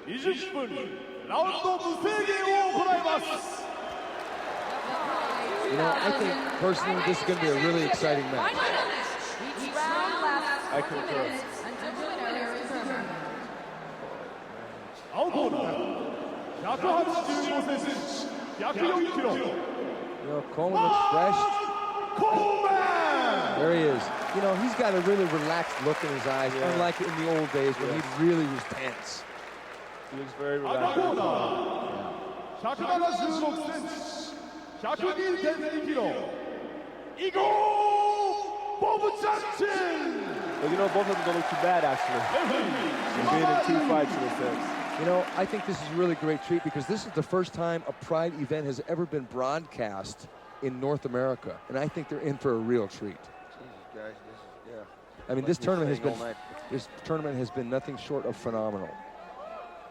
20分ラウンド無制限を行います。 You know, I think personally this is going to be a really exciting match. I concur. 青コーナー185センチ104キロ You know, Coleman looks fresh. Coleman! There he is. You know, he's got a really relaxed look in his eyes, unlike in the old days when he really was tense. He looks very 赤コ relaxed. ーナー176センチ102.2キロイゴーボブチャンチン But you know, both of them don't look too bad, actually. They've been in 2 fights in a sense. You know, I think this is a really great treat because this is the first time a Pride event has ever been broadcast in North America, and I think they're in for a real treat. Jesus, guys, this is, I mean, this tournament has been nothing short of phenomenal.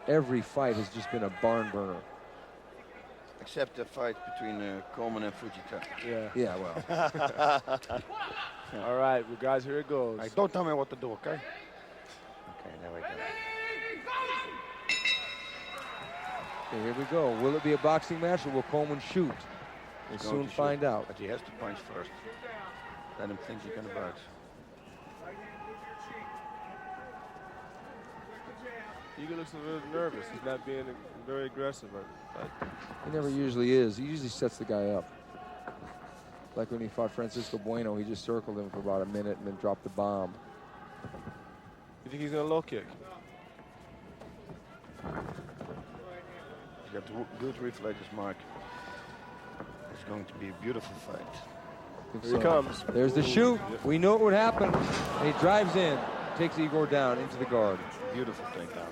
Every fight has just been a barn burner. except the fight between Coleman and Fujita. Yeah. Yeah, well. All right, well, guys, here it goes. Right, don't tell me what to do, okay? Okay, there we go. Okay, here we go. Will it be a boxing match or will Coleman shoot? We'll soon find out. But he has to punch first. Let him think he can box. Igor looks a little nervous. He's not being very aggressive. He never usually is. He usually sets the guy up. Like when he fought Francisco Bueno, he just circled him for about a minute and then dropped the bomb. You think he's going to low kick? He's got good reflexes, Mark. It's going to be a beautiful fight. Here he comes. There's the shoot. We knew it would happen. And he drives in, takes Igor down into the guard. Beautiful takedown.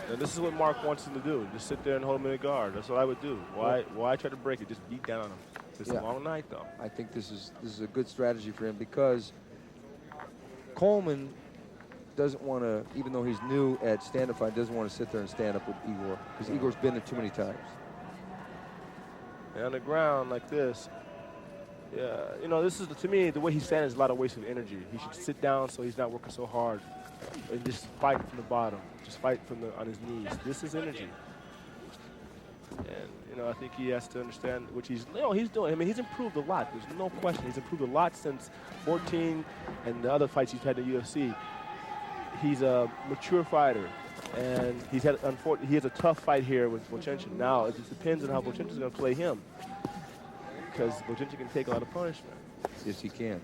And this is what Mark wants him to do. Just sit there and hold him in the guard. That's what I would do. Why try to break it? Just beat down on him. It's a long night, though. I think this is a good strategy for him because Coleman doesn't want to, even though he's new at stand-up fight, doesn't want to sit there and stand up with Igor because Igor's been there too many times. And on the ground like this, yeah, you know, this is, to me, the way he's standing is a lot of waste of energy. He should sit down so he's not working so hard and just fight from the bottom. Just fight on his knees. This is energy. And, you know, I think he has to understand what he's doing. I mean, he's improved a lot. There's no question. He's improved a lot since 14 and the other fights he's had in the UFC. He's a mature fighter, and he has a tough fight here with VOVCHANCHYN. Now, it just depends on how VOVCHANCHYN is going to play him, because VOVCHANCHYN can take a lot of punishment. Yes, he can.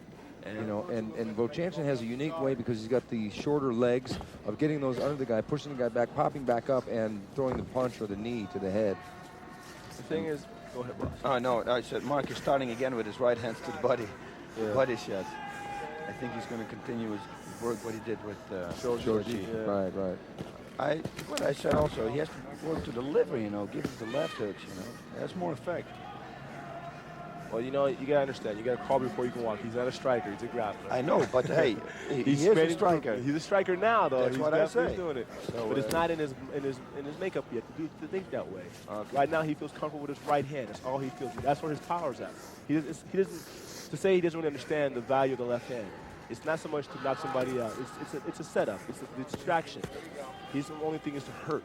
You know, and VOVCHANCHYN has a unique way because he's got the shorter legs of getting those under the guy, pushing the guy back, popping back up, and throwing the punch or the knee to the head. The thing is, go ahead, boss. Oh, no, I said Mark is starting again with his right hands to the body. Yeah. Body shot. I think he's going to continue his work what he did with SHOJI. Yeah. Right. What I said also, he has to work to the liver, you know, give it the left hooks, you know. That's more effect. Well, you know, you got to understand, you got to call before you can walk. He's not a striker, he's a grappler. I know, but hey, he is a striker. He's a striker now, though. That's He's what I say. doing it. So, but it's not in his makeup yet to think that way. Okay. Right now, he feels comfortable with his right hand. That's all he feels. That's where his power's at. He doesn't. To say he doesn't really understand the value of the left hand. It's not so much to knock somebody out. It's a setup. It's a distraction. His only thing is to hurt.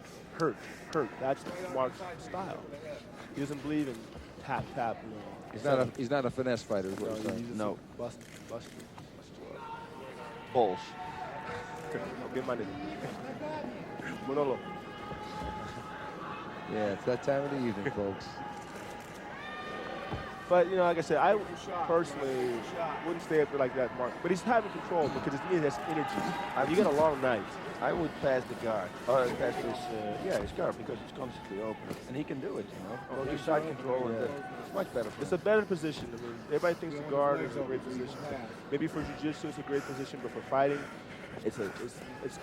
That's Mark's style. He doesn't believe in tap. You know. He's not a finesse fighter. Is what you're saying. No. Bust you up. Balls. Get my nigga. Manolo. Yeah, it's that time of the evening, folks. But, you know, like I said, I personally wouldn't stay up there like that, Mark. But he's having control because he has energy. You got a long night. I would pass the guard, or pass his guard, because it's constantly open. And he can do it, you know. Go to side control, and it's much better for It's him. a better position. I mean, everybody thinks the guard is a great position. Maybe for jiu-jitsu, it's a great position, but for fighting, it's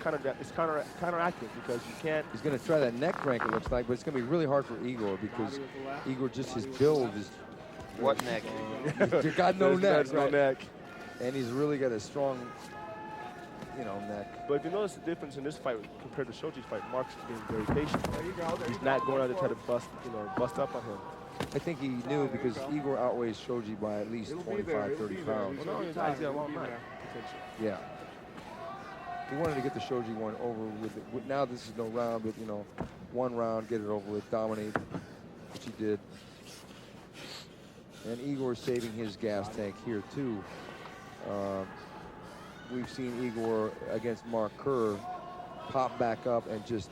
counteractive because you can't. He's going to try that neck crank, it looks like, but it's going to be really hard for Igor because Igor, just his build is. What neck? He's got no neck. There's no neck. And he's really got a strong, you know, neck. But if you notice the difference in this fight compared to Shoji's fight, Mark's being very patient. He's not going out to try to bust up on him. I think he knew because Igor outweighs Shoji by at least 25, 30 pounds. Well, no, he's got a long night potential. Yeah. He wanted to get the Shoji one over with it. Now this is no round, but, you know, one round, get it over with, dominate, which he did. And Igor saving his gas tank here too. We've seen Igor against Mark Kerr pop back up and just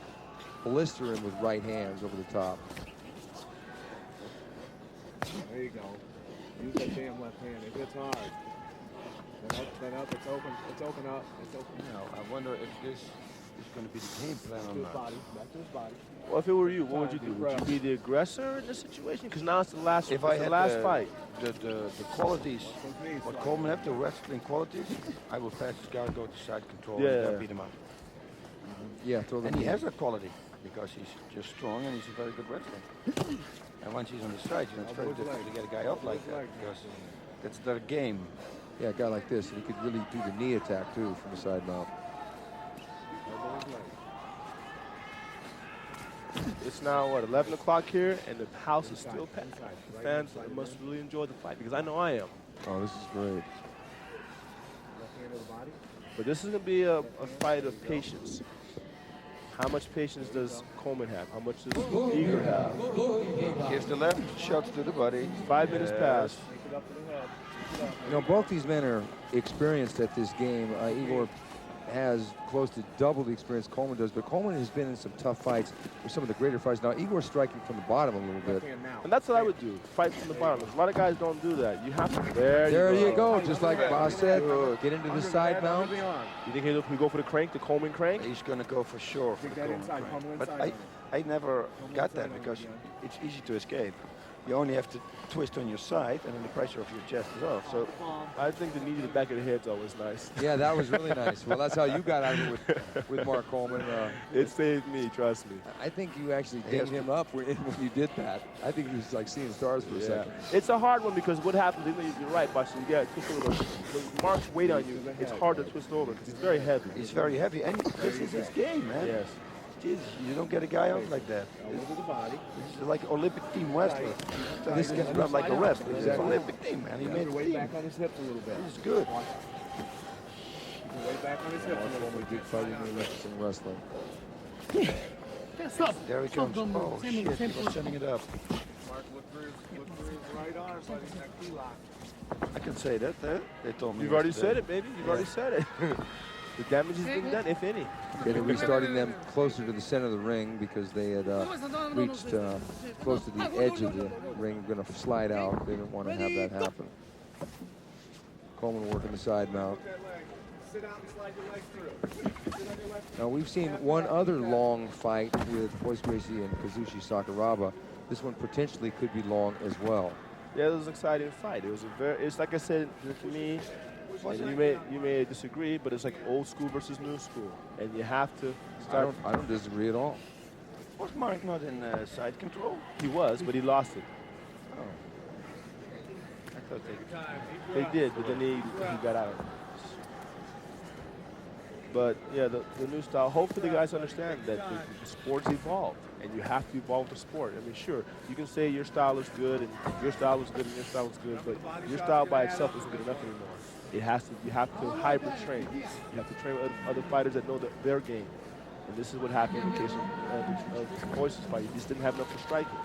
blister him with right hands over the top. There you go. Use that damn left hand. It hits hard. Then up, it's open, it's open up, it's open. Now, I wonder if this is going to be the game plan Back or to his not. body, back to his body. Well, if it were you, what would you do? Would you be the aggressor in this situation? Because now it's the last, If I it's the had last fight. the qualities, what Coleman have, the wrestling qualities, I will pass this guy, go to side control, and beat him up. Yeah, throw the And he knee. has that quality because he's just strong and he's a very good wrestler. And once he's on the side, it's very difficult to get a guy up like that because that's their game. Yeah, a guy like this, and he could really do the knee attack too from the side mount. It's now, what, 11 o'clock here, and the house is still packed. The fans must really enjoy the fight, because I know I am. Oh, this is great. Left hand of the body. But this is going to be a fight of patience. How much patience does Coleman have? How much does Igor have? Gives the left shots to the body. 5 minutes past. Take it up to the head. You know, both these men are experienced at this game. Igor has close to double the experience Coleman does, but Coleman has been in some tough fights with some of the greater fights. Now, Igor's striking from the bottom a little bit. And that's what I would do, fight from the bottom. A lot of guys don't do that. You have to, There you go, just like Boss said, get into the side mount. You think he'll go for the crank, the Coleman crank? He's going to go for sure for the Coleman crank. But I never got that because it's easy to escape. You only have to twist on your side and then the pressure of your chest is off. So I think the knee to the back of the head's always nice. Yeah, that was really nice. Well, that's how you got out of it with Mark Coleman. It saved me, trust me. I think you actually dinged him up when you did that. I think he was like seeing stars for a second. It's a hard one because what happens, you're right, Bosh, you got to twist over. When Mark's weight on you, it's hard to twist over because he's very heavy. he's very heavy and this is his game, man. Yes. Jeez, you don't get a guy out like that. Elbow to the body. This is like Olympic team wrestler. This guy's not like a wrestler. He's an Olympic team, man. He made a Weight team. back on his hips a little bit. This is good. Weight back on his hips a little bit. Big fighting Olympics in wrestling. There he comes. Oh, shit, he was sending it up. Mark, look for his right arm, buddy. That key lock. I can say that, they told me. You've already yesterday. said it, baby. You've already said it. The damage has been done, if any. Okay, they're restarting them closer to the center of the ring because they had reached close to the edge of the ring, going to slide out. They didn't want to have that happen. Coleman working the side mount. Sit out and slide your leg through. Now, we've seen one other long fight with Royce Gracie and KAZUSHI Sakuraba. This one potentially could be long as well. Yeah, it was an exciting fight. It was it's like I said, to me, and you may disagree, but it's like old school versus new school. And you have to start. I don't disagree at all. Was Mark not in side control? He was, but he lost it. Oh. I thought They did, but then he got out. But yeah, the new style, hopefully the guys understand that the sport's evolved and you have to evolve the sport. I mean, sure, you can say your style is good and your style is good and your style is good, but your style by itself isn't good enough anymore. You have to hybrid train. You have to train with other fighters that know their game. And this is what happened in the case of Royce's fight. He just didn't have enough for striking.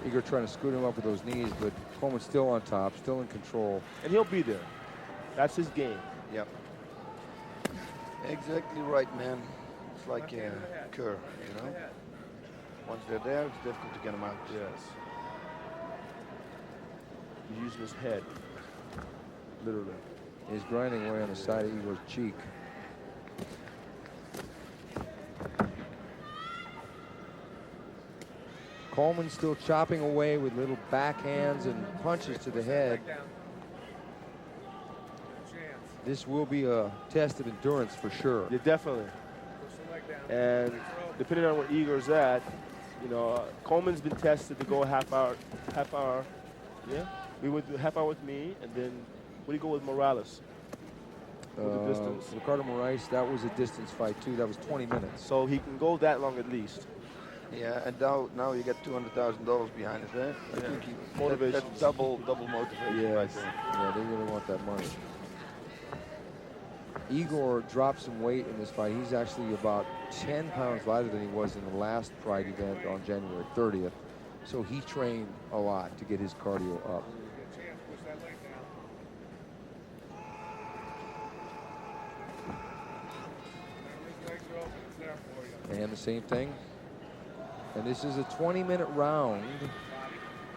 Igor trying to scoot him up with those knees, but Coleman's still on top, still in control. And he'll be there. That's his game. Yep. Exactly right, man. It's like Kerr, you know? Once they're there, it's difficult to get them out. Yes. He's using his head, literally. He's grinding away on the side of Igor's cheek. Coleman still chopping away with little backhands and punches to the head. This will be a test of endurance for sure. Yeah, definitely. And depending on where Igor's at, you know, Coleman's been tested to go a half hour. Yeah, we went to half hour with me, and then what do you go with Morales? With the distance. Ricardo Moraes, that was a distance fight too. That was 20 minutes. So he can go that long at least. Yeah, and now you get $200,000 behind it, eh? I think Motivation. that's double motivation. Yes. Right there. Yeah, they really want that money. Igor dropped some weight in this fight. He's actually about 10 pounds lighter than he was in the last Pride event on January 30th. So he trained a lot to get his cardio up. And the same thing. And this is a 20-minute round.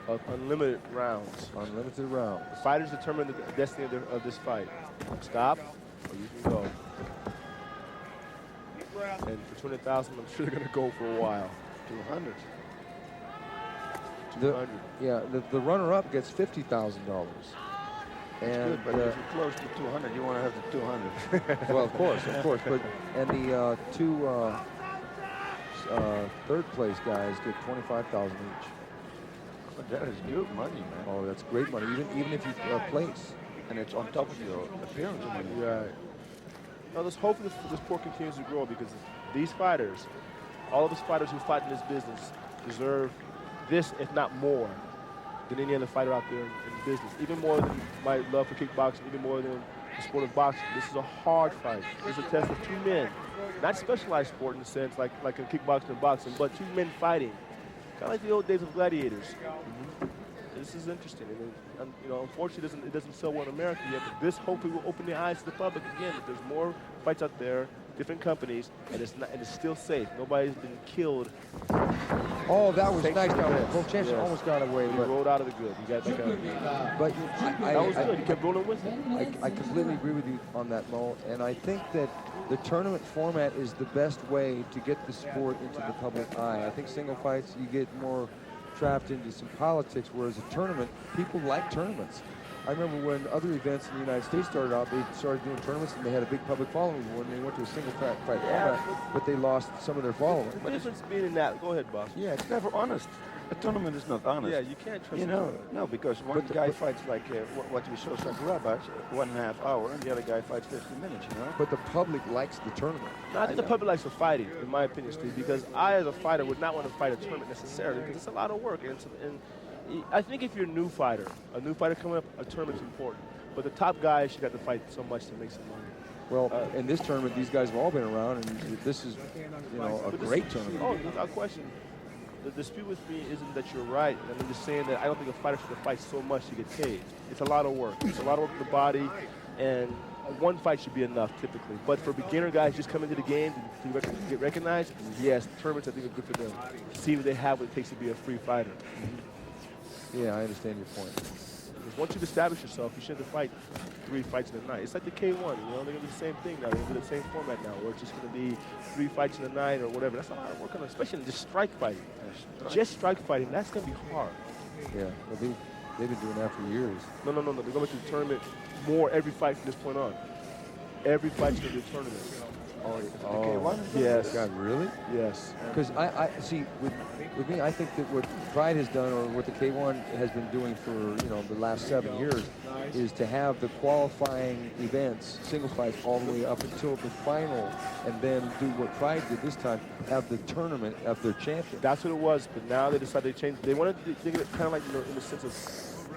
Of unlimited rounds. Unlimited rounds. The fighters determine the destiny of this fight. Stop, or you can go. And for 200,000, I'm sure they're going to go for a while. 200. 200. Yeah, the runner-up gets $50,000. And good, but if you're close to 200, you want to have the 200. Well, of course. But and the two third place guys get 25,000 each. But that is good money, man. Oh, that's great money, even if you place. And it's on top of your appearance money. Right. Now let's hope this sport continues to grow, because these fighters, all of us fighters who fight in this business, deserve this, if not more, than any other fighter out there in business. Even more than my love for kickboxing, even more than the sport of boxing. This is a hard fight. This is a test of two men. Not specialized sport in the sense like in kickboxing and boxing, but two men fighting. Kind of like the old days of gladiators. This is interesting. And, you know, unfortunately, it doesn't sell well in America yet, but this hopefully will open the eyes to the public again, that there's more fights out there, different companies, and it's still safe. Nobody's been killed. Oh, that was nice. VOVCHANCHYN almost got away. He But rolled out of the good. You got that kind of But that was good. He kept rolling with it. I completely agree with you on that, Mo. And I think that the tournament format is the best way to get the sport into the public eye. I think single fights, you get more trapped into some politics, whereas a tournament, people like tournaments. I remember when other events in the United States started out, they started doing tournaments and they had a big public following when they went to a single fight format, but they lost some of their following. The difference being in that, go ahead, boss. Yeah, it's never honest. A tournament is not honest. Yeah, you can't trust. You know, no, because one guy fights like what we saw SAKURABA, 1.5 hours, and the other guy fights 50 minutes, you know? But the public likes the tournament. No, I think the public likes the fighting, in my opinion, Steve, because I, as a fighter, would not want to fight a tournament necessarily, because it's a lot of work. And I think if you're a new fighter coming up, a tournament's important. But the top guys should have to fight so much to make some money. Well, in this tournament, these guys have all been around, and this is, you know, a great tournament. Oh, without question. The dispute with me isn't that you're right. I'm just saying that I don't think a fighter should fight so much to get paid. It's a lot of work. It's a lot of work for the body, and one fight should be enough typically. But for beginner guys just coming to the game to get recognized, yes, tournaments I think are good for them. See what they have, what it takes to be a free fighter. Yeah, I understand your point. Because once you've established yourself, you shouldn't have to fight 3 fights in a night. It's like the K1, you know, they're going to do the same thing now. They're going to do the same format now, where it's just going to be 3 fights in a night or whatever. That's a lot of work on it, especially in just strike fighting. Just strike fighting, that's going to be hard. Yeah, well, they've been doing that for years. No. They're going to the tournament more every fight from this point on. Every fight's going to be a tournament. Oh, yes. God, really? Yes. Because I see, with me, I think that what Pride has done, or what the K1 has been doing for, you know, the last 7 years, is to have the qualifying events, single fights, all the way up until the final, and then do what Pride did this time, have the tournament of their champion. That's what it was, but now they decided to change. They wanted to think of it kind of like, you know, in the sense of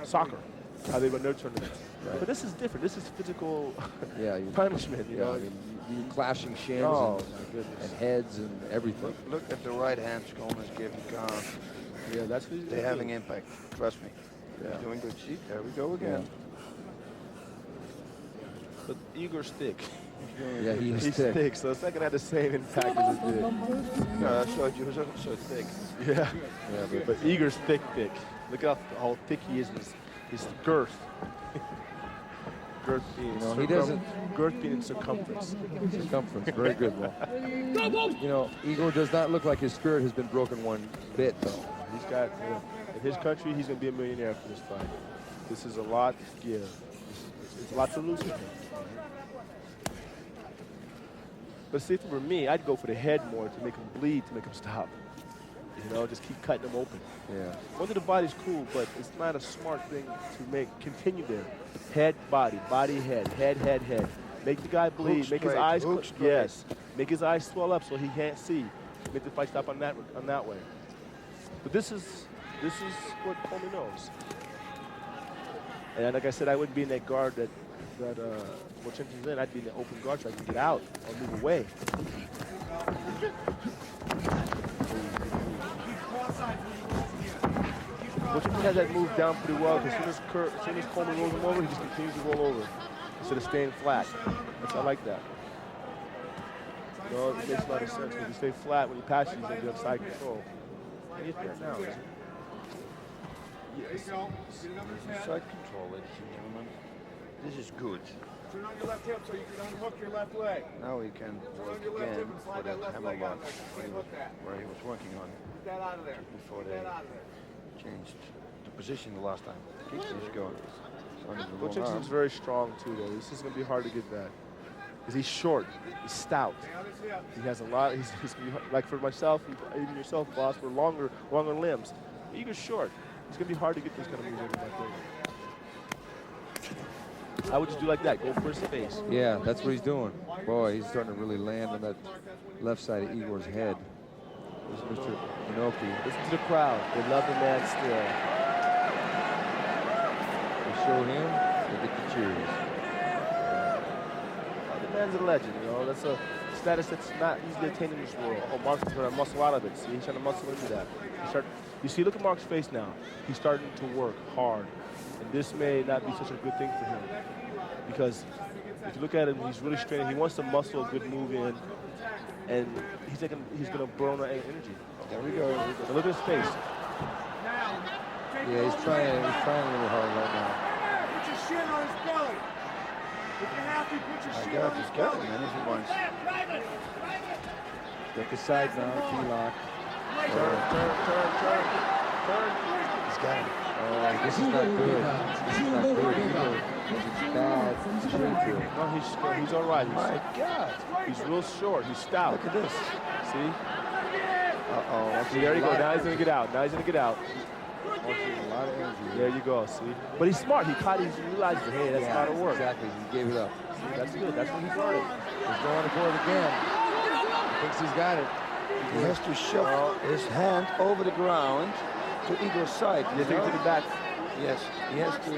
soccer, how they run their tournaments. Right. But this is different. This is physical punishment, you know. I mean, you clashing shins and heads and everything. Look at the right hand Coleman's giving Khan. Yeah, that's what they're having impact. Trust me. Yeah. He's doing good. See, there we go again. Yeah. But Igor's thick. Yeah, he's thick, so it's not gonna have the same impact as it did. No, SHOJI was also thick. Yeah. But Igor's thick. Look at how thick he is in his girth. Girth being girth being in circumference. Circumference, very good, Mo. You know, Igor does not look like his spirit has been broken one bit, though. He's got, in his country, he's going to be a millionaire for this fight. This is a lot to give. It's a lot to lose for him. But see, if it were me, I'd go for the head more to make him bleed, to make him stop. You know, just keep cutting him open. Yeah. Under the body's cool, but it's not a smart thing to continue there. Head, body, head, head. Make the guy bleed. Make his eyes make his eyes swell up so he can't see. Make the fight stop on that way. But this is what Coleman knows. And like I said, I wouldn't be in that guard that that VOVCHANCHYN's in, I'd be in the open guard so I can get out or move away. VOVCHANCHYN has that move down pretty well because as soon as Coleman rolls him over, he just continues to roll over instead of staying flat. I like that. You know, it makes a lot of sense. When you stay flat, when you pass, you have side control. Get there now. Yes. Side control, ladies and gentlemen. This is good. Turn on your left hip so you can unhook your left leg. Now we can work again for that hammer lock where he was working on Get that out of there. before Get they that out of there. changed the position the last time. Keep this going. VOVCHANCHYN's very strong too, though. This is going to be hard to get back. Because he's short, he's stout. He has a lot. He's like for myself, even yourself, boss, for longer limbs. Igor's short. It's going to be hard to get this kind of movement back there. I would just do like that. Go for his face. Yeah, that's what he's doing. Boy, he's starting to really land on that left side of Igor's head. There's Mr. Inoki. Listen to the crowd. They love the man still. They show him, they get the cheers. The man's a legend, you know. That's a status that's not easily attained in this world. Oh, Mark's trying to muscle out of it. See, he's trying to muscle into that. You see, look at Mark's face now. He's starting to work hard. And this may not be such a good thing for him. Because if you look at him, he's really straining. He wants to muscle a good move in. And he's going to burn that energy. There we go. Now look at his face. Yeah, he's trying a little hard right now. Put your shin on his belly. If you're happy, put your shin on his He's belly. got him, man, if he wants. Get the side now, T-lock. Turn. He's got him. Oh, this is not good. This is not good. Igor has a bad shape here. No, he's all right. My God. He's real short. He's stout. Look at this. See? Uh-oh. See, there you go. Now he's going to get out. A lot of energy. There you go, see? But he's smart. He realizes, hey, that's how to work. Exactly. He gave it up. See, that's good. That's what he's learning. He's going for it again. Thinks he's got it. He has to shove his hand over the ground to Igor's side. You take it to the back. Yes, he has to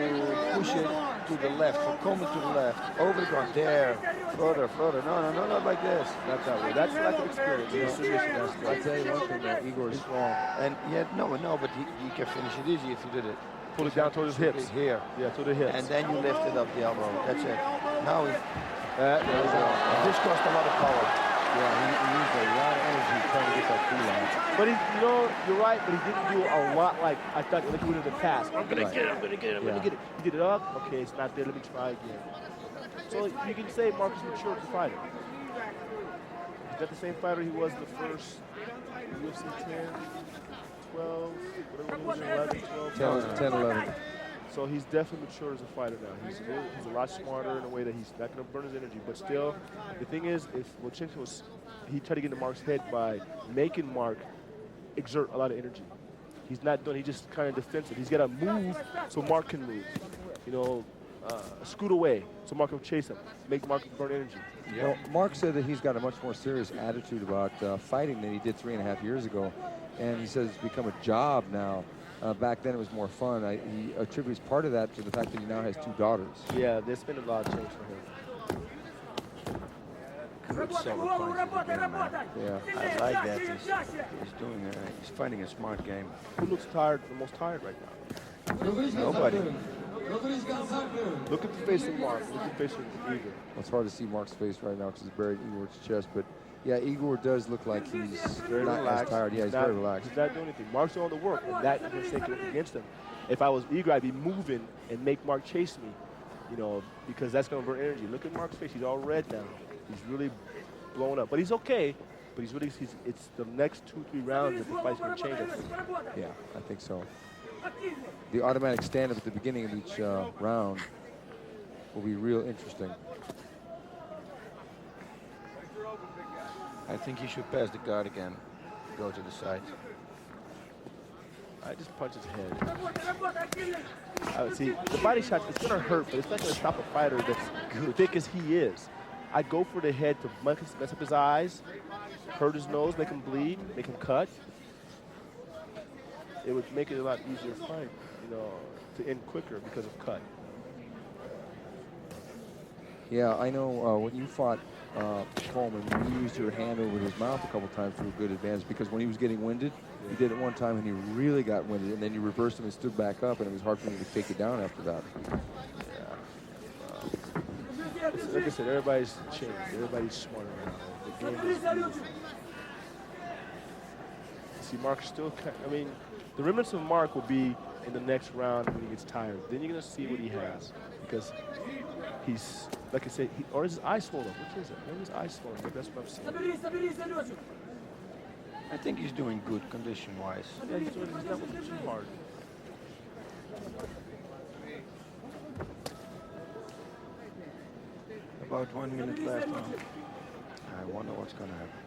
push it to the left, from Coleman to the left, over the ground. There, further. No, not like this. Not that way. That's lack of experience. You know, submission. That's I tell you one thing, Igor is strong. And yet, no, but he can finish it easy if you did it. pull it down towards his hips. Here. Yeah, to the hips. And then you lift it up the elbow. That's it. Now he, there we go. this cost a lot of power. Yeah, he used a lot of energy trying to get that feet on. But he, you know, you're right, but he didn't do a lot like I thought like he would in the past. I'm gonna get it, I'm gonna get it. He did it up, okay, it's not there, let me try again. So you can say Marcus matured as a fighter. He's not the same fighter he was the first UFC 10, 12, whatever it was, 11, 12. 10, 11. So he's definitely matured as a fighter now. He's a lot smarter in a way that he's not going to burn his energy. But still, the thing is, if VOVCHANCHYN was, he tried to get into Mark's head by making Mark exert a lot of energy. He's not doing. He just kind of defensive. He's got to move so Mark can move. You know, scoot away so Mark will chase him, make Mark burn energy. Yeah. Well, Mark said that he's got a much more serious attitude about fighting than he did 3.5 years ago, and he says it's become a job now. Back then it was more fun. He attributes part of that to the fact that he now has 2 daughters. Yeah, there's been a lot of change for him. Good solid punches again, man. Yeah. I like that. He's fighting a smart game. Who looks tired, the most tired right now? Nobody. Look at the face of Mark. Look at the face of Igor. Well, it's hard to see Mark's face right now because he's buried in Igor's chest, but yeah, Igor does look like he's Very not relaxed. as tired. Yeah, he's very relaxed. He's not doing anything. Mark's doing the work, and that is going against him. If I was Igor, I'd be moving and make Mark chase me, you know, because that's going to burn energy. Look at Mark's face. He's all red now. He's really blown up. But he's okay. But it's the next 2-3 rounds that the fight's going to change, I think. Yeah, I think so. The automatic stand-up at the beginning of each round will be real interesting. I think he should pass the guard again. Go to the side. I just punch his head. See, the body shot, it's going to hurt, but it's not going to stop a fighter that's as thick as he is. I'd go for the head to mess up his eyes, hurt his nose, make him bleed, make him cut. It would make it a lot easier fight, you know, to end quicker because of cut. Yeah, I know when you fought Coleman, you used your hand over his mouth a couple times for a good advantage because when he was getting winded, you did it one time and he really got winded, and then you reversed him and stood back up, and it was hard for you to take it down after that. Like I said, everybody's changed. Everybody's smarter now. The game is moving. See, Mark's still, I mean, the remnants of Mark will be in the next round when he gets tired. Then you're going to see what he has. Because he's, like I said, or is his eye swollen? Which is it? Maybe his eye swollen. Maybe that's what I'm saying. I think he's doing good condition-wise. Yeah, he's not working too hard. About 1 minute left now. I wonder what's going to happen.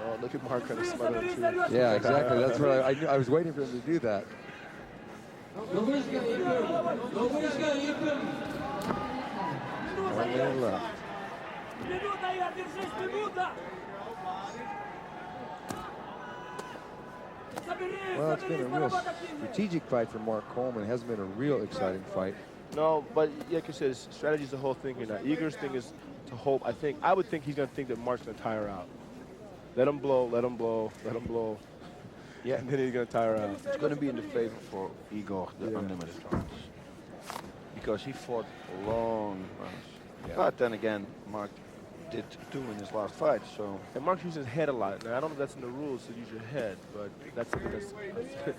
Oh, look at Mark kind of smothering too. Yeah, exactly. That's what I was waiting for him to do that. 1 minute left. Well, it's been a real strategic fight for Mark Coleman. It hasn't been a real exciting fight. No, but like I said, strategy is the whole thing here now. Igor's thing is to hope. I would think he's going to think that Mark's going to tire out. Let him blow, let him blow, let him blow. Yeah, and then he's going to tire out. It's going to be in the favor for Igor, the unlimited rounds. Because he fought long rounds. Yeah. But then again, Mark did 2 in his last fight, so... And Mark uses his head a lot. Now, I don't know if that's in the rules to use your head, but that's something that's...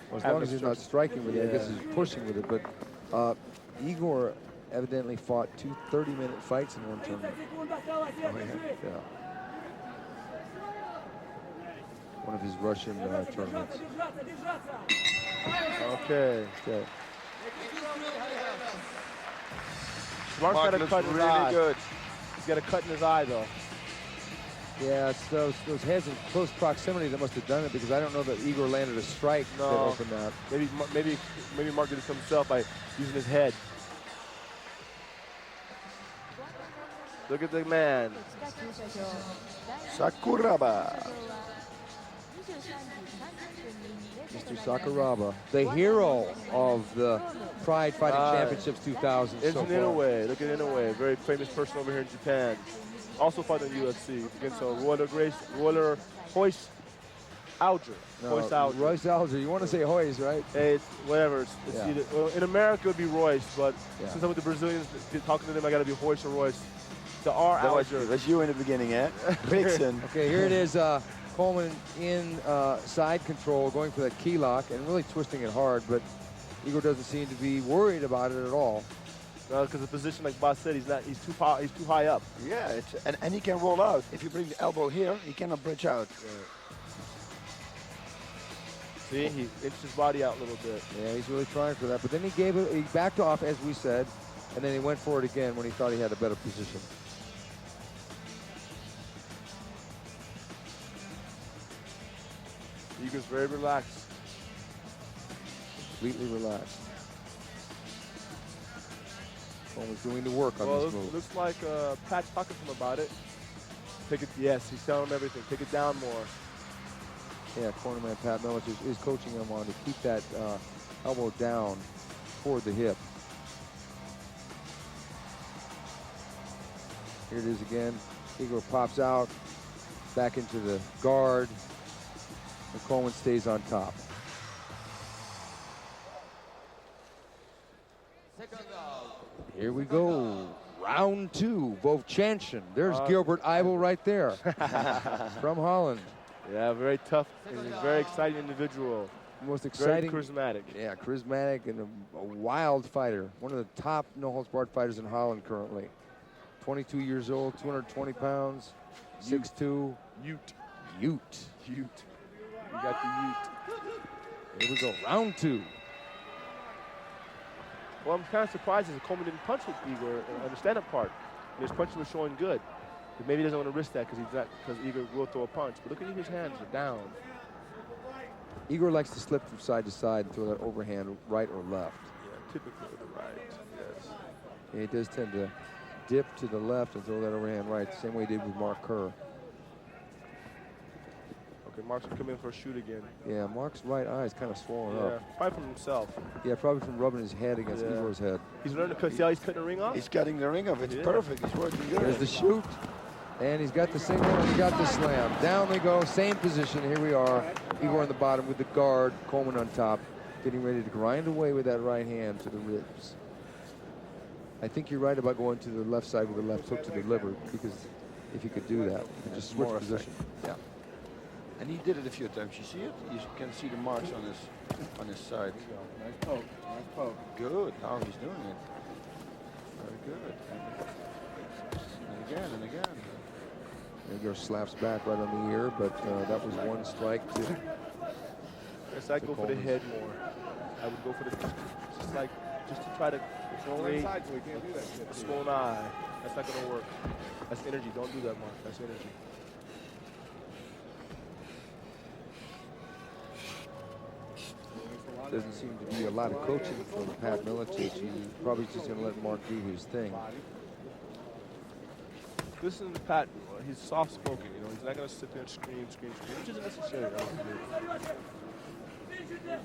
Well, as long as he's not striking with it, I guess he's pushing with it. But Igor evidently fought 2 30-minute fights in one tournament. Yeah. One of his Russian tournaments. Okay. Mark's got a cut in his eye. Good. He's got a cut in his eye, though. Yeah, it's those heads in close proximity that must have done it, because I don't know that Igor landed a strike that opened that. Maybe Mark did it to himself by using his head. Look at the man. Sakuraba. Mr. Sakuraba, the hero of the Pride Fighting Championships 2000 It's so an far. Inoue. Look at Inoue, a very famous person over here in Japan. Also fought in the UFC against Roller Royce Alger. Royce Alger. Royce Alger. You want to say Royce, right? Hey, it's whatever. It's either, well, in America, it would be Royce, but since I'm with the Brazilians talking to them, I got to be Royce or Royce. The R Alger. That's you in the beginning, eh? Vixen. Okay, here it is. Coleman in side control, going for that key lock and really twisting it hard, but Igor doesn't seem to be worried about it at all. No, because the position, like Boss said, he's too high up. Yeah, and he can roll out. If you bring the elbow here, he cannot bridge out. See, he inched his body out a little bit. Yeah, he's really trying for that, but then he backed off, as we said, and then he went for it again when he thought he had a better position. Igor's very relaxed. Completely relaxed. Coleman's doing the work on this move. Looks like Pat's talking to him about it. Yes, he's telling him everything. Take it down more. Yeah, cornerman Pat Melich is coaching him on to keep that elbow down toward the hip. Here it is again. Igor pops out, back into the guard, and Coleman stays on top. Here we go. Round 2, VOVCHANCHYN. There's Gilbert Eibel right there from Holland. Yeah, very tough and a very exciting individual. Most exciting. Very charismatic. Yeah, charismatic and a wild fighter. One of the top no-holds-barred fighters in Holland currently. 22 years old, 220 pounds, 6'2". Ute. You got the Ute. Here we go, round 2. Well, I'm kind of surprised that Coleman didn't punch with Igor on the stand-up part. His punches were showing good. But maybe he doesn't want to risk that because Igor will throw a punch. But look at Igor's hands are down. Igor likes to slip from side to side and throw that overhand right or left. Yeah, typically with the right, yes. And he does tend to dip to the left and throw that overhand right, the same way he did with Mark Kerr. Okay, Mark's gonna come in for a shoot again. Yeah, Mark's right eye is kind of swollen up. Probably from himself. Yeah, probably from rubbing his head against Igor's head. He's learning to cut. See how he's cutting the ring off? He's cutting the ring off. It's perfect. It's working good. There's the shoot. And he's got the single and he got the slam. Down they go, same position. Here we are. Igor on the bottom with the guard, Coleman on top, getting ready to grind away with that right hand to the ribs. I think you're right about going to the left side with the left hook to the liver, because if you could do that, you could just switch position. Yeah. And he did it a few times. You see it? You can see the marks on his side. Nice poke. Nice poke. Good. Now he's doing it. Very good. And again and again. Igor slaps back right on the ear, but that was one strike to. Yes, I'd go for the head more. I would go for the just to try to create a swollen eye. That's not gonna work. That's energy. Don't do that, Mark. That's energy. Doesn't seem to be a lot of coaching from Pat Milicic. He's probably just going to let Mark do his thing. Listen to Pat. He's soft-spoken. You know, he's not going to sit there and scream, which isn't necessary.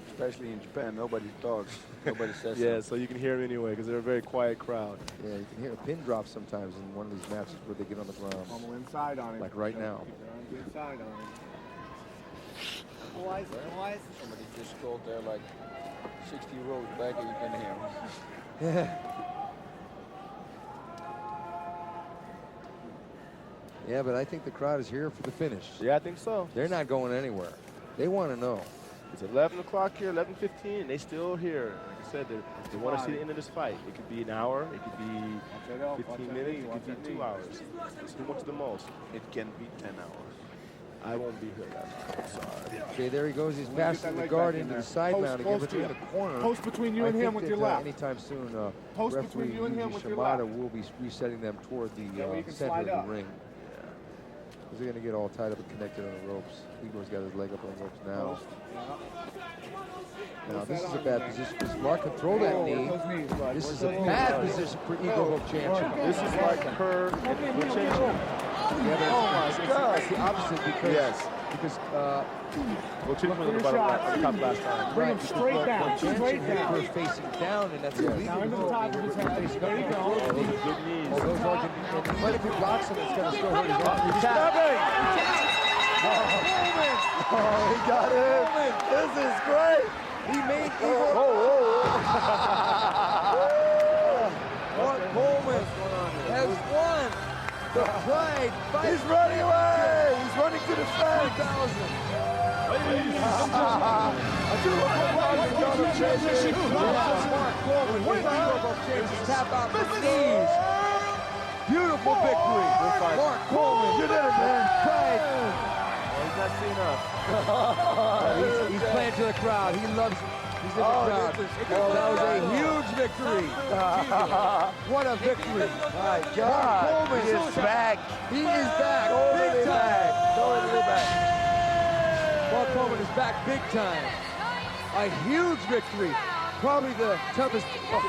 Especially in Japan, nobody talks. Nobody says something. So you can hear him anyway because they're a very quiet crowd. Yeah, you can hear a pin drop sometimes in one of these matches where they get on the ground. Pummel inside on him. Like right now. Keep inside on him. Somebody just called there like 60 rows back and you can hear him. Yeah, but I think the crowd is here for the finish. Yeah, I think so. They're not going anywhere. They want to know. It's 11 o'clock here, 11:15, and they still here. Like I said, they want to see the end of this fight. It could be an hour, it could be 15 minutes, it could be 2 hours. Who wants the most? It can be 10 hours. I won't be here that night. I'm sorry. Okay, there he goes. He's passing the guard into the side mount again, between the corner. Post between you and him with your left. Anytime soon, Post referee between you and him with your Shimada left. will be resetting them toward the center of the ring. Because they're going to get all tied up and connected on the ropes. Igor's got his leg up on the ropes now. Now, this is a bad position because Mark controlled that knee. This is a bad position for Igor VOVCHANCHYN. This is like her VOVCHANCHYN. Yeah, but oh my God! It's the opposite because VOVCHANCHYN was on the top last time. Bring him straight down. Straight down. We're facing down, and that's illegal. Down into the top of his head. There you go. Good knees. Oh, those are good knees. But if he blocks him, it's going to still hurt his arm. He's stabbing! Oh, he got it! This is great! He made Igor. Mark Coleman has won the Pride fight. He's running away! He's running to the fence! 2000. Mark Coleman with Igor VOVCHANCHYN tap out the knees. Beautiful victory. Mark Coleman. You did it, man. Pride. He's not seeing us. He's playing to the crowd. He loves it. He's in the crowd. That was a huge victory. What a victory. My God. Mark Coleman is back. He is back. Totally Big time. back. Totally back. Mark Coleman is back big time. A huge victory. Probably the toughest,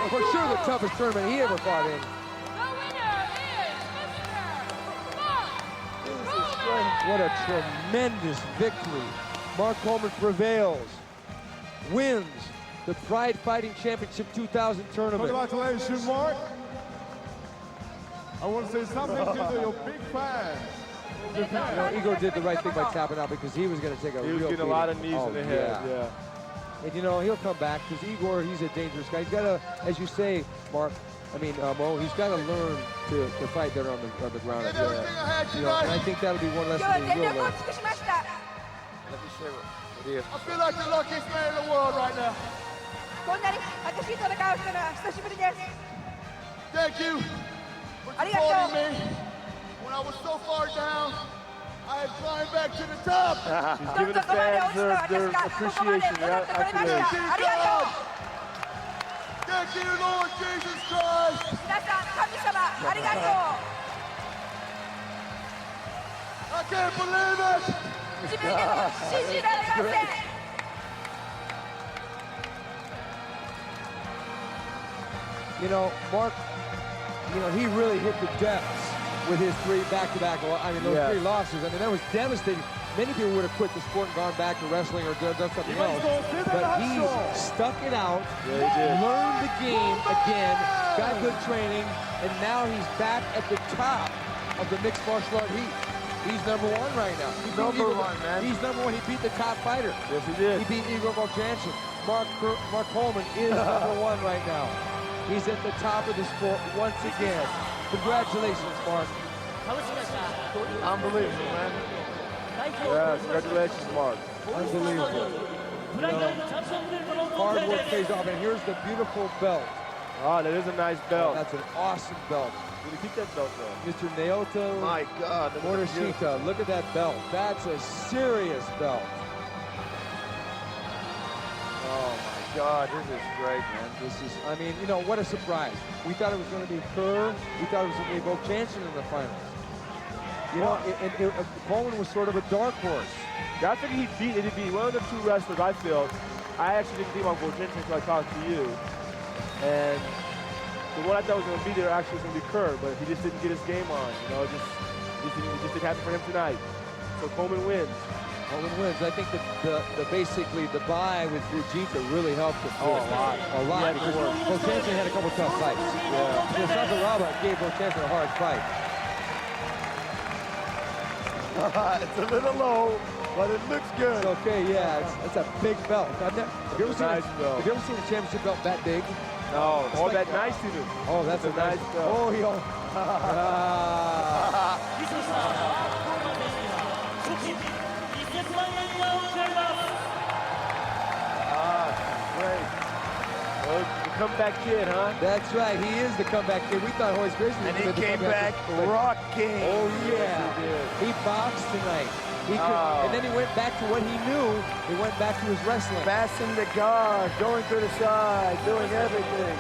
for sure the toughest tournament he ever fought in. What a tremendous victory. Mark Coleman prevails, wins the Pride Fighting Championship 2000 tournament. Congratulations, Mark. I want to say something to your big fans. You know, Igor did the right thing by tapping out because he was going to take a real He was getting a lot of knees in the head, yeah. And you know, he'll come back because Igor, he's a dangerous guy. He's got to, as you say, Mark, Mo, he's got to learn to fight better on the ground. You know, and I think that'll be one lesson that he will learn. Let me say what it is. I feel like the luckiest man in the world right now. Thank you for supporting me. When I was so far down, I had climbed back to the top. He's giving the fans their appreciation. Thank you, Lord Jesus Christ. I can't believe it. You know, Mark, you know, he really hit the depths with his three back-to-back, those three losses. I mean, that was devastating. many people would have quit the sport and gone back to wrestling or done something else. But he stuck it out, learned the game again, got good training, and now he's back at the top of the mixed martial art heat. He's number one right now. Number one, man. He's number one. He beat the top fighter. Yes, he did. He beat Igor VOVCHANCHYN. Mark Coleman is number one right now. He's at the top of the sport once again. Congratulations, Mark. Unbelievable, man. Yeah, congratulations, Mark. Unbelievable. You know, hard work pays off, and here's the beautiful belt. Oh, that is a nice belt. That's an awesome belt. Did he keep that belt though? Mr. Naoto My God. Morishita, look at that belt. That's a serious belt. Oh my God, this is great, man. This is, I mean, you know, what a surprise. We thought it was going to be Kerr. We thought it was going to be VOVCHANCHYN in the finals. You know, Coleman was sort of a dark horse. I think he'd be one of the two wrestlers I feel. I actually didn't think about VOVCHANCHYN until I talked to you. And the one I thought was going to be there actually was going to be Kerr, but he just didn't get his game on. You know, it just didn't happen for him tonight. So Coleman wins. Coleman wins. I think basically the bye with Fujita really helped him. Oh, a lot. Because VOVCHANCHYN had a couple tough fights. Yeah. SAKURABA gave VOVCHANCHYN a hard fight. It's a little low, but it looks good. It's okay, yeah. It's a big belt. Have you ever seen a championship belt that big? No. It's Oh, like, that nice even. Oh, that's a nice belt. Oh, he. Great. Well, the comeback kid, huh? That's right. He is the comeback kid. We thought Royce Gracie was And he gonna be the came comeback back kid, but- rocking. Oh, yeah. Yes, He boxed tonight. He could, and then he went back to what he knew. He went back to his wrestling. Passing the guard, going to the side, doing everything.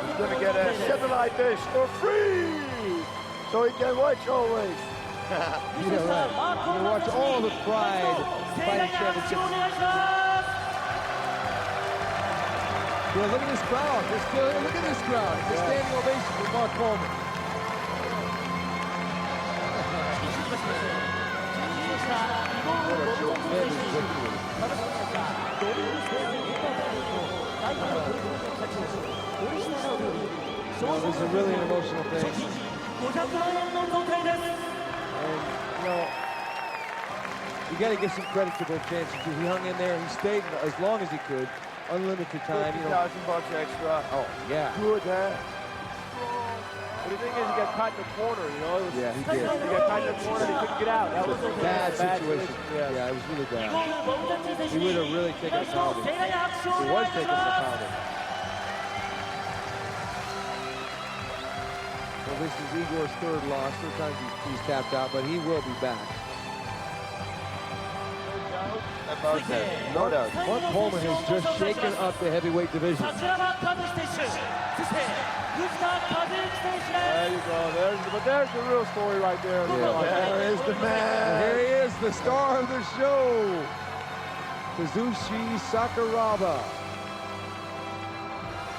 He's going to get a satellite dish for free, so he can watch always. Yeah, right. You watch all the Pride Fighting Championships. Yeah, look at this crowd. Look at this crowd. It's a standing ovation for Mark Coleman. What a tremendous victory. This is really an emotional thing. And, you know, you got to give some credit to VOVCHANCHYN too. He hung in there. He stayed as long as he could. Unlimited time. You know. $50,000 extra. Oh, yeah. Good, huh? But the thing is, he got caught in the corner, you know? Yeah, he did. He got caught in the corner, he couldn't get out. That was a Bad situation. Yeah. Yeah, it was really bad. He would have really taken a pounding. He was taking a pounding. Well, this is Igor's third loss. Third time he's tapped out, but he will be back. About that. No doubt. Mark Coleman has just shaken up the heavyweight division. There you go. There's the real story right there. Yeah. There is the man. Here he is, the star of the show, KAZUSHI Sakuraba,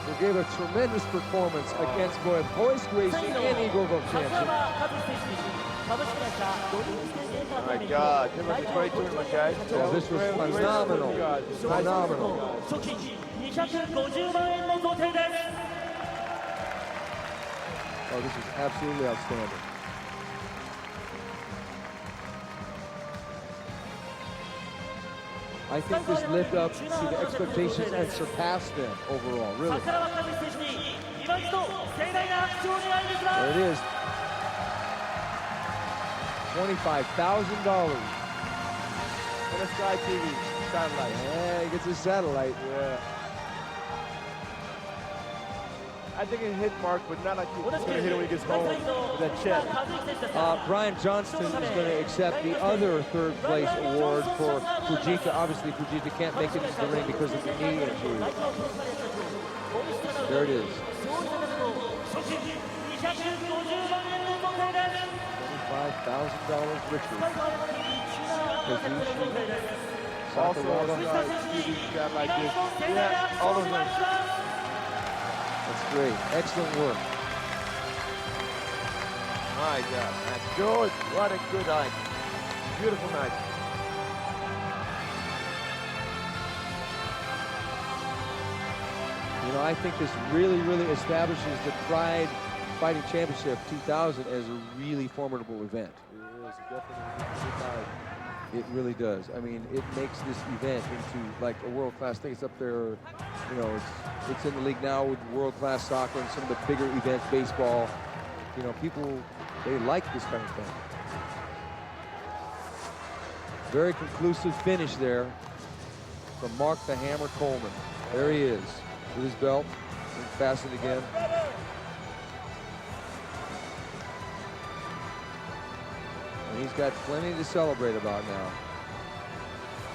who gave a tremendous performance against both Royce Gracie and Igor VOVCHANCHYN. Oh my God, that was a great tournament, guys. Yeah, this was phenomenal. Phenomenal. Oh, this is absolutely outstanding. I think this lived up to the expectations and surpassed them overall, really. There it is. $25,000. And a Sky TV satellite. Yeah, he gets his satellite. Yeah. I think it hit Mark, but not like he's going to hit it when he gets home with that check. Brian Johnston is going to accept the other third place award for Fujita. Obviously, Fujita can't make it into the ring because of the knee injury. There it is. $25,000 victory. KAZUSHI Also, Sakuraba. got like this. Yeah, all those things. That's great. Excellent work. My God, man. Good. What a good night. Beautiful night. You know, I think this really, really establishes the Pride Fighting Championship 2000 as a really formidable event. It is definitely a good night. It really does. I mean, it makes this event into like a world-class thing. It's up there, you know, it's in the league now with world-class soccer and some of the bigger events, baseball. You know, people, they like this kind of thing. Very conclusive finish there from Mark the Hammer Coleman. There he is with his belt and fastened again. And he's got plenty to celebrate about now.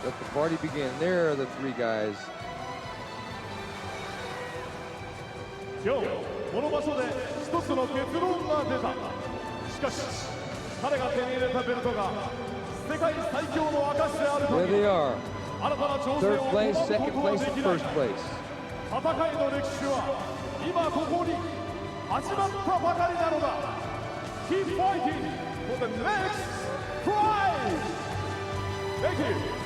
Let the party begin. There are the three guys. 今日この場所で一つの結論が出た。しかし彼が手に入れたベルトが世界最強の証であると There いう they are. 新たな挑戦 Third を place, 行う second ことは place, でき and ない first place. 戦いの歴史は今ここに始まったばかりなのだ。Keep fighting for the next prize! Thank you!